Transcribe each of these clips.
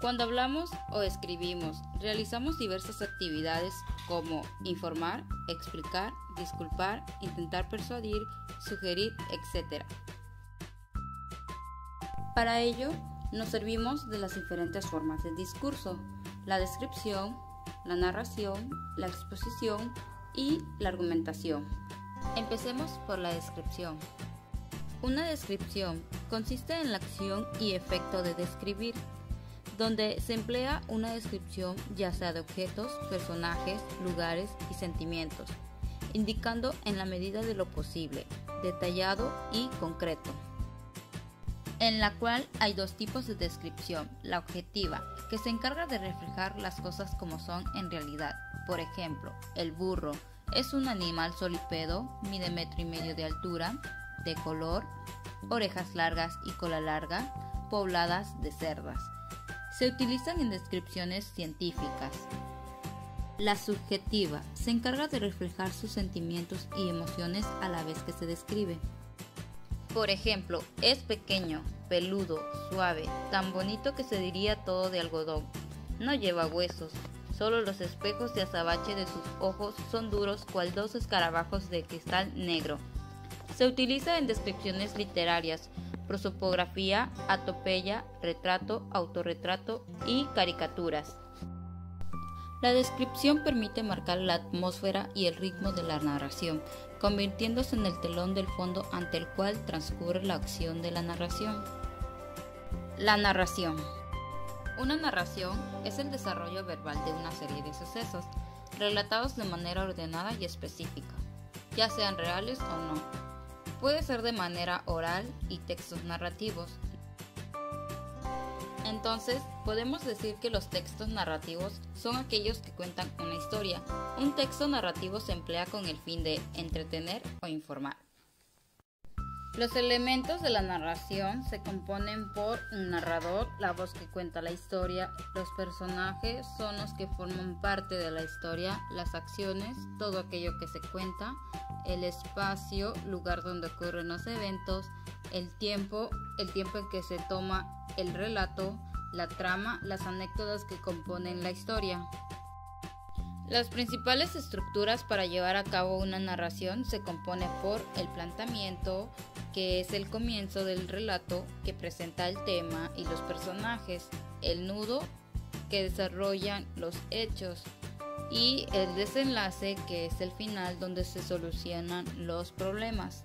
Cuando hablamos o escribimos, realizamos diversas actividades como informar, explicar, disculpar, intentar persuadir, sugerir, etc. Para ello, nos servimos de las diferentes formas de discurso: la descripción, la narración, la exposición y la argumentación. Empecemos por la descripción. Una descripción consiste en la acción y efecto de describir, donde se emplea una descripción ya sea de objetos, personajes, lugares y sentimientos, indicando en la medida de lo posible, detallado y concreto. En la cual hay dos tipos de descripción: la objetiva, que se encarga de reflejar las cosas como son en realidad. Por ejemplo, el burro es un animal solípedo, mide 1,5 metros de altura, de color, orejas largas y cola larga, pobladas de cerdas. Se utilizan en descripciones científicas. La subjetiva se encarga de reflejar sus sentimientos y emociones a la vez que se describe. Por ejemplo, es pequeño, peludo, suave, tan bonito que se diría todo de algodón. No lleva huesos, solo los espejos de azabache de sus ojos son duros cual 2 escarabajos de cristal negro. Se utiliza en descripciones literarias, prosopografía, atopeya, retrato, autorretrato y caricaturas. La descripción permite marcar la atmósfera y el ritmo de la narración, convirtiéndose en el telón del fondo ante el cual transcurre la acción de la narración. La narración. Una narración es el desarrollo verbal de una serie de sucesos, relatados de manera ordenada y específica, ya sean reales o no. Puede ser de manera oral y textos narrativos. Entonces, podemos decir que los textos narrativos son aquellos que cuentan una historia. Un texto narrativo se emplea con el fin de entretener o informar. Los elementos de la narración se componen por un narrador, la voz que cuenta la historia, los personajes son los que forman parte de la historia, las acciones, todo aquello que se cuenta, el espacio, lugar donde ocurren los eventos, el tiempo en que se toma el relato, la trama, las anécdotas que componen la historia. Las principales estructuras para llevar a cabo una narración se compone por el planteamiento, que es el comienzo del relato que presenta el tema y los personajes, el nudo, que desarrollan los hechos, y el desenlace, que es el final donde se solucionan los problemas.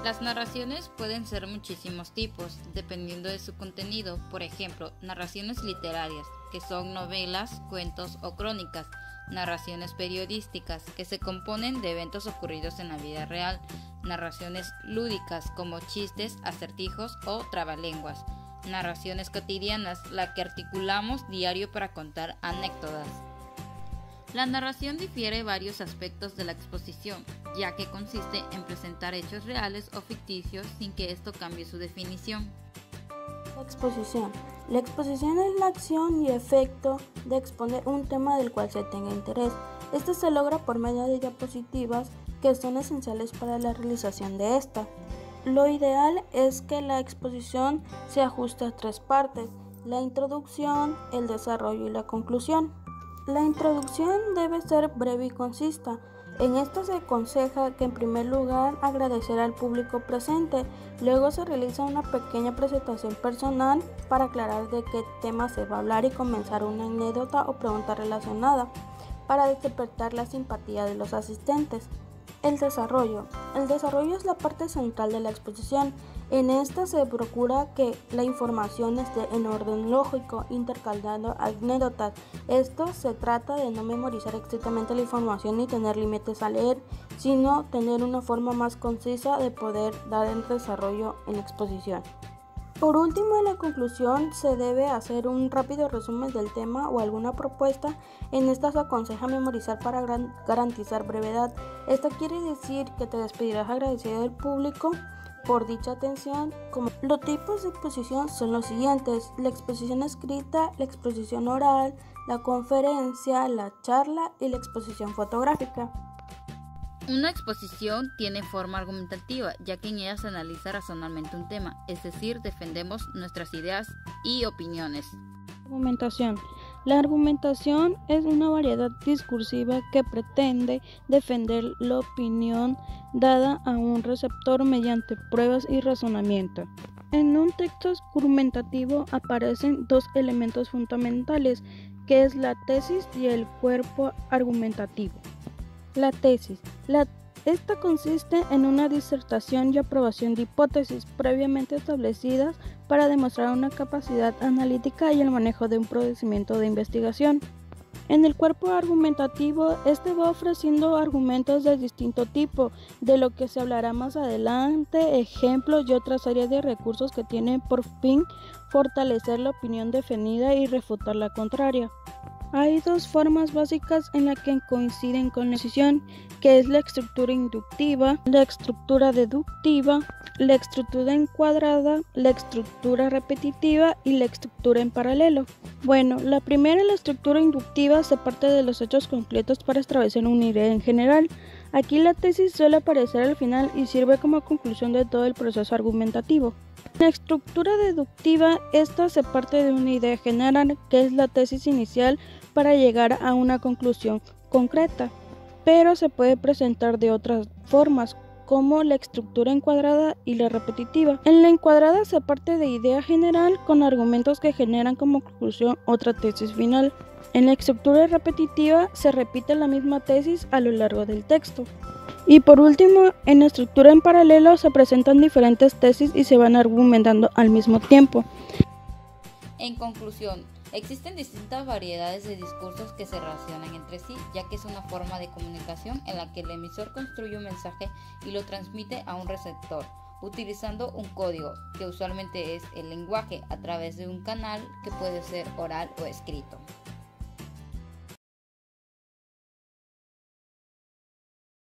Las narraciones pueden ser muchísimos tipos, dependiendo de su contenido. Por ejemplo, narraciones literarias, que son novelas, cuentos o crónicas. Narraciones periodísticas, que se componen de eventos ocurridos en la vida real. Narraciones lúdicas, como chistes, acertijos o trabalenguas. Narraciones cotidianas, la que articulamos diario para contar anécdotas. La narración difiere varios aspectos de la exposición, ya que consiste en presentar hechos reales o ficticios sin que esto cambie su definición. La exposición. La exposición es la acción y efecto de exponer un tema del cual se tenga interés. Este se logra por medio de diapositivas que son esenciales para la realización de esta. Lo ideal es que la exposición se ajuste a 3 partes: la introducción, el desarrollo y la conclusión. La introducción debe ser breve y concisa. En esta se aconseja que en primer lugar agradecer al público presente, luego se realiza una pequeña presentación personal para aclarar de qué tema se va a hablar y comenzar una anécdota o pregunta relacionada para despertar la simpatía de los asistentes. El desarrollo. El desarrollo es la parte central de la exposición. En esta se procura que la información esté en orden lógico, intercalando anécdotas. Esto se trata de no memorizar estrictamente la información ni tener límites a leer, sino tener una forma más concisa de poder dar el desarrollo en la exposición. Por último, en la conclusión se debe hacer un rápido resumen del tema o alguna propuesta. En esta se aconseja memorizar para garantizar brevedad. Esto quiere decir que te despedirás agradecido del público por dicha atención. Los tipos de exposición son los siguientes: la exposición escrita, la exposición oral, la conferencia, la charla y la exposición fotográfica. Una exposición tiene forma argumentativa, ya que en ella se analiza razonablemente un tema, es decir, defendemos nuestras ideas y opiniones. Argumentación. La argumentación es una variedad discursiva que pretende defender la opinión dada a un receptor mediante pruebas y razonamiento. En un texto argumentativo aparecen dos elementos fundamentales, que es la tesis y el cuerpo argumentativo. La tesis. Esta consiste en una disertación y aprobación de hipótesis previamente establecidas para demostrar una capacidad analítica y el manejo de un procedimiento de investigación. En el cuerpo argumentativo, este va ofreciendo argumentos de distinto tipo, de lo que se hablará más adelante, ejemplos y otra serie de recursos que tienen por fin fortalecer la opinión defendida y refutar la contraria. Hay dos formas básicas en las que coinciden con la exposición, que es la estructura inductiva, la estructura deductiva, la estructura encuadrada, la estructura repetitiva y la estructura en paralelo. Bueno, la primera, la estructura inductiva, se parte de los hechos concretos para establecer una idea en general. Aquí la tesis suele aparecer al final y sirve como conclusión de todo el proceso argumentativo. La estructura deductiva, esta se parte de una idea general, que es la tesis inicial, para llegar a una conclusión concreta, pero se puede presentar de otras formas, como la estructura encuadrada y la repetitiva. En la encuadrada se parte de idea general con argumentos que generan como conclusión otra tesis final. En la estructura repetitiva se repite la misma tesis a lo largo del texto. Y por último, en la estructura en paralelo se presentan diferentes tesis y se van argumentando al mismo tiempo. En conclusión, existen distintas variedades de discursos que se relacionan entre sí, ya que es una forma de comunicación en la que el emisor construye un mensaje y lo transmite a un receptor, utilizando un código, que usualmente es el lenguaje, a través de un canal que puede ser oral o escrito.